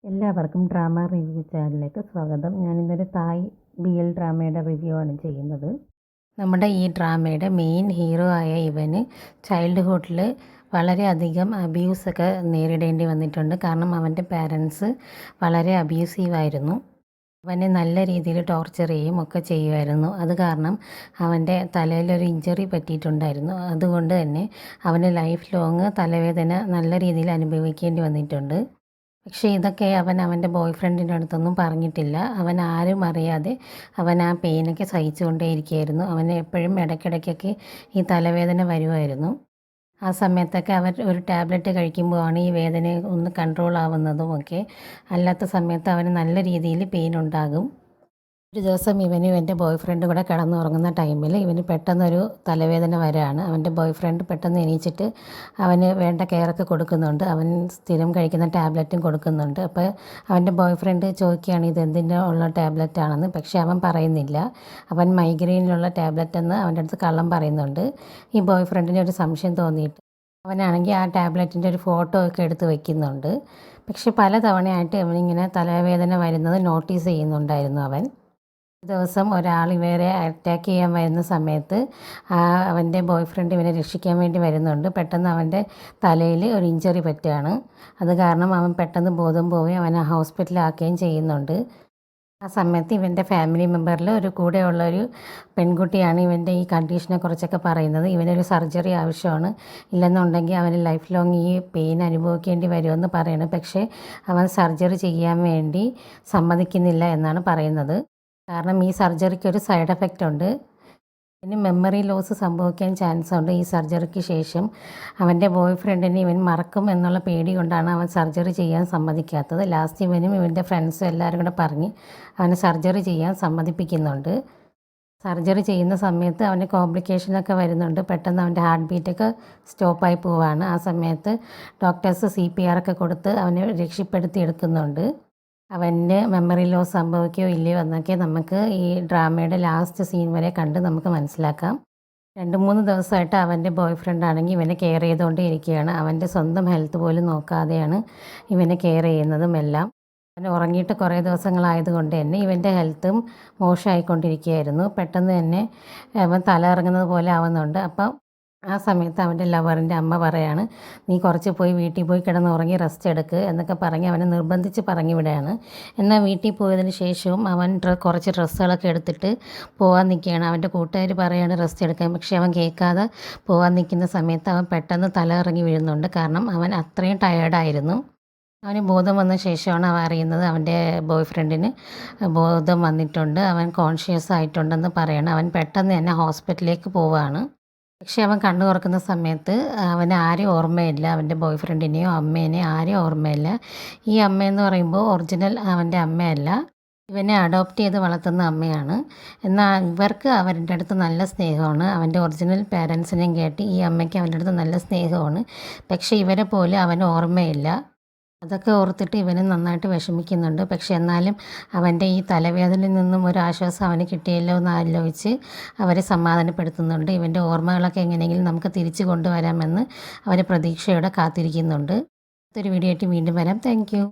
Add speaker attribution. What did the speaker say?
Speaker 1: എല്ലാവർക്കും drama review ചാനലിലേക്ക് സ്വാഗതം. ഞാനിന്നൊരു തായ് BL ഡ്രാമയുടെ റിവ്യൂ ആണ് ചെയ്യുന്നത്. നമ്മുടെ ഈ ഡ്രാമയുടെ മെയിൻ ഹീറോ ആയ ഇവന് ചൈൽഡ്ഹുഡിൽ വളരെയധികം അബ്യൂസൊക്കെ നേരിടേണ്ടി വന്നിട്ടുണ്ട്. കാരണം അവൻ്റെ പാരൻസ് വളരെ അബ്യൂസീവായിരുന്നു. അവനെ നല്ല രീതിയിൽ ടോർച്ചർ ചെയ്യുകയും ഒക്കെ ചെയ്യുമായിരുന്നു. അത് കാരണം അവൻ്റെ തലയിലൊരു ഇഞ്ചറി പറ്റിയിട്ടുണ്ടായിരുന്നു. അതുകൊണ്ട് തന്നെ അവന് ലൈഫ് ലോങ് തലവേദന നല്ല രീതിയിൽ അനുഭവിക്കേണ്ടി വന്നിട്ടുണ്ട്. പക്ഷേ ഇതൊക്കെ അവൻ അവൻ്റെ ബോയ് ഫ്രണ്ടിൻ്റെ അടുത്തൊന്നും പറഞ്ഞിട്ടില്ല. അവൻ ആരും അറിയാതെ അവൻ ആ പെയിനൊക്കെ സഹിച്ചുകൊണ്ടേയിരിക്കുകയായിരുന്നു. അവന് എപ്പോഴും ഇടയ്ക്കിടയ്ക്കൊക്കെ ഈ തലവേദന വരുമായിരുന്നു. ആ സമയത്തൊക്കെ അവർ ഒരു ടാബ്ലറ്റ് കഴിക്കുമ്പോഴാണ് ഈ വേദന ഒന്ന് കൺട്രോൾ ആവുന്നതും ഒക്കെ. അല്ലാത്ത സമയത്ത് അവന് നല്ല രീതിയിൽ പെയിൻ ഉണ്ടാകും. ഒരു ദിവസം ഇവനും എൻ്റെ ബോയ് ഫ്രണ്ടും കൂടെ കിടന്നുറങ്ങുന്ന ടൈമിൽ ഇവന് പെട്ടെന്നൊരു തലവേദന വരാണ്. അവൻ്റെ ബോയ് ഫ്രണ്ട് പെട്ടെന്ന് എണീച്ചിട്ട് അവന് വേണ്ട കെയറൊക്കെ കൊടുക്കുന്നുണ്ട്. അവൻ സ്ഥിരം കഴിക്കുന്ന ടാബ്ലറ്റും കൊടുക്കുന്നുണ്ട്. അപ്പോൾ അവൻ്റെ ബോയ് ഫ്രണ്ട് ചോദിക്കുകയാണ് ഇത് എന്തിൻ്റെ ഉള്ള ടാബ്ലറ്റ് ആണെന്ന്. പക്ഷേ അവൻ പറയുന്നില്ല. അവൻ മൈഗ്രെയിനിലുള്ള ടാബ്ലറ്റ് എന്ന് അവൻ്റെ അടുത്ത് കള്ളം പറയുന്നുണ്ട്. ഈ ബോയ് ഫ്രണ്ടിന് ഒരു സംശയം തോന്നിയിട്ട് അവനാണെങ്കിൽ ആ ടാബ്ലറ്റിൻ്റെ ഒരു ഫോട്ടോ ഒക്കെ എടുത്ത് വയ്ക്കുന്നുണ്ട്. പക്ഷേ പല തവണയായിട്ട് അവനിങ്ങനെ തലവേദന വരുന്നത് നോട്ടീസ് ചെയ്യുന്നുണ്ടായിരുന്നു അവൻ. ഒരു ദിവസം ഒരാൾ ഇവരെ അറ്റാക്ക് ചെയ്യാൻ വരുന്ന സമയത്ത് അവൻ്റെ ബോയ് ഫ്രണ്ട് ഇവനെ രക്ഷിക്കാൻ വേണ്ടി വരുന്നുണ്ട്. പെട്ടെന്ന് അവൻ്റെ തലയിൽ ഒരു ഇഞ്ചറി പറ്റുകയാണ്. അത് കാരണം അവൻ പെട്ടെന്ന് ബോധം പോവുകയും അവനെ ഹോസ്പിറ്റലാക്കുകയും ചെയ്യുന്നുണ്ട്. ആ സമയത്ത് ഇവൻ്റെ ഫാമിലി മെമ്പറിൽ ഒരു കൂടെയുള്ളൊരു പെൺകുട്ടിയാണ് ഇവൻ്റെ ഈ കണ്ടീഷനെ കുറിച്ചൊക്കെ പറയുന്നത്. ഇവനൊരു സർജറി ആവശ്യമാണ്, ഇല്ലെന്നുണ്ടെങ്കിൽ അവന് ലൈഫ് ലോങ് ഈ പെയിൻ അനുഭവിക്കേണ്ടി വരുമെന്ന് പറയണം. പക്ഷേ അവൻ സർജറി ചെയ്യാൻ വേണ്ടി സമ്മതിക്കുന്നില്ല എന്നാണ് പറയുന്നത്. കാരണം ഈ സർജറിക്ക് ഒരു സൈഡ് എഫക്റ്റ് ഉണ്ട്. ഇനി മെമ്മറി ലോസ് സംഭവിക്കാൻ ചാൻസ് ഉണ്ട് ഈ സർജറിക്ക് ശേഷം. അവൻ്റെ ബോയ് ഫ്രണ്ടിനെ ഇവൻ മറക്കും എന്നുള്ള പേടി കൊണ്ടാണ് അവൻ സർജറി ചെയ്യാൻ സമ്മതിക്കാത്തത്. ലാസ്റ്റ് ഇവനും ഇവൻ്റെ ഫ്രണ്ട്സും എല്ലാവരും കൂടെ പറഞ്ഞ് അവന് സർജറി ചെയ്യാൻ സമ്മതിപ്പിക്കുന്നുണ്ട്. സർജറി ചെയ്യുന്ന സമയത്ത് അവന് കോംപ്ലിക്കേഷനൊക്കെ വരുന്നുണ്ട്. പെട്ടെന്ന് അവൻ്റെ ഹാർട്ട് ബീറ്റൊക്കെ സ്റ്റോപ്പായി പോവുകയാണ്. ആ സമയത്ത് ഡോക്ടേഴ്സ് CPR ഒക്കെ കൊടുത്ത് അവനെ രക്ഷപ്പെടുത്തി എടുക്കുന്നുണ്ട്. അവൻ്റെ മെമ്മറി ലോസ് സംഭവിക്കുകയോ ഇല്ലയോ എന്നൊക്കെ നമുക്ക് ഈ ഡ്രാമയുടെ ലാസ്റ്റ് സീൻ വരെ കണ്ട് നമുക്ക് മനസ്സിലാക്കാം. 2-3 ദിവസമായിട്ട് അവൻ്റെ ബോയ് ഫ്രണ്ടാണെങ്കിൽ ഇവനെ കെയർ ചെയ്തുകൊണ്ടേ ഇരിക്കുകയാണ്. അവൻ്റെ സ്വന്തം ഹെൽത്ത് പോലും നോക്കാതെയാണ് ഇവനെ കെയർ ചെയ്യുന്നതും എല്ലാം. അവൻ ഉറങ്ങിയിട്ട് കുറേ ദിവസങ്ങളായതുകൊണ്ട് തന്നെ ഇവൻ്റെ ഹെൽത്തും മോശമായിക്കൊണ്ടിരിക്കുകയായിരുന്നു. പെട്ടെന്ന് തന്നെ അവൻ തല ഇറങ്ങുന്നത് പോലെ ആവുന്നുണ്ട്. അപ്പം ആ സമയത്ത് അവൻ്റെ ലവറിൻ്റെ അമ്മ പറയാണ് നീ കുറച്ച് പോയി വീട്ടിൽ പോയി കിടന്ന് ഉറങ്ങി റെസ്റ്റ് എടുക്ക് എന്നൊക്കെ പറഞ്ഞ് അവനെ നിർബന്ധിച്ച് പറഞ്ഞു വിടുകയാണ്. എന്നാൽ വീട്ടിൽ പോയതിന് ശേഷവും അവൻ കുറച്ച് ഡ്രസ്സുകളൊക്കെ എടുത്തിട്ട് പോകാൻ നിൽക്കുകയാണ്. അവൻ്റെ കൂട്ടുകാർ പറയാണ് റെസ്റ്റ് എടുക്കാൻ. പക്ഷേ അവൻ കേൾക്കാതെ പോകാൻ നിൽക്കുന്ന സമയത്ത് അവൻ പെട്ടെന്ന് തല ഇറങ്ങി വീഴുന്നുണ്ട്. കാരണം അവൻ അത്രയും ടയേർഡായിരുന്നു. അവന് ബോധം വന്ന ശേഷമാണ് അവൻ അറിയുന്നത് അവൻ്റെ ബോയ് ഫ്രണ്ടിന് ബോധം വന്നിട്ടുണ്ട്, അവൻ കോൺഷ്യസ് ആയിട്ടുണ്ടെന്ന് പറയണം. അവൻ പെട്ടെന്ന് തന്നെ ഹോസ്പിറ്റലിലേക്ക് പോവുകയാണ്. പക്ഷേ അവൻ കണ്ണു തുറക്കുന്ന സമയത്ത് അവന് ആരെയും ഓർമ്മയില്ല. അവൻ്റെ ബോയ് ഫ്രണ്ടിനെയോ അമ്മേനെയോ ആരെയും ഓർമ്മയില്ല. ഈ അമ്മയെന്ന് പറയുമ്പോൾ ഒറിജിനൽ അവൻ്റെ അമ്മയല്ല, ഇവനെ അഡോപ്റ്റ് ചെയ്ത് വളർത്തുന്ന അമ്മയാണ്. എന്നാൽ ഇവർക്ക് അവരുടെ അടുത്ത് നല്ല സ്നേഹമാണ്. അവൻ്റെ ഒറിജിനൽ പേരൻസിനെയും കേട്ട് ഈ അമ്മയ്ക്ക് അവൻ്റെ അടുത്ത് നല്ല സ്നേഹമാണ്. പക്ഷേ ഇവരെ പോലെ അവന് ഓർമ്മയില്ല. അതൊക്കെ ഓർത്തിട്ട് ഇവന് നന്നായിട്ട് വിഷമിക്കുന്നുണ്ട്. പക്ഷെ എന്നാലും അവൻ്റെ ഈ തലവേദനയിൽ നിന്നും ഒരു ആശ്വാസം അവന് കിട്ടിയല്ലോ എന്ന് ആലോചിച്ച് അവരെ സമാധാനപ്പെടുത്തുന്നുണ്ട്. ഇവൻ്റെ ഓർമ്മകളൊക്കെ എങ്ങനെയെങ്കിലും നമുക്ക് തിരിച്ചു കൊണ്ടുവരാമെന്ന് അവർ പ്രതീക്ഷയോടെ കാത്തിരിക്കുന്നുണ്ട്. അടുത്തൊരു വീഡിയോ ആയിട്ട് വീണ്ടും വരാം. താങ്ക്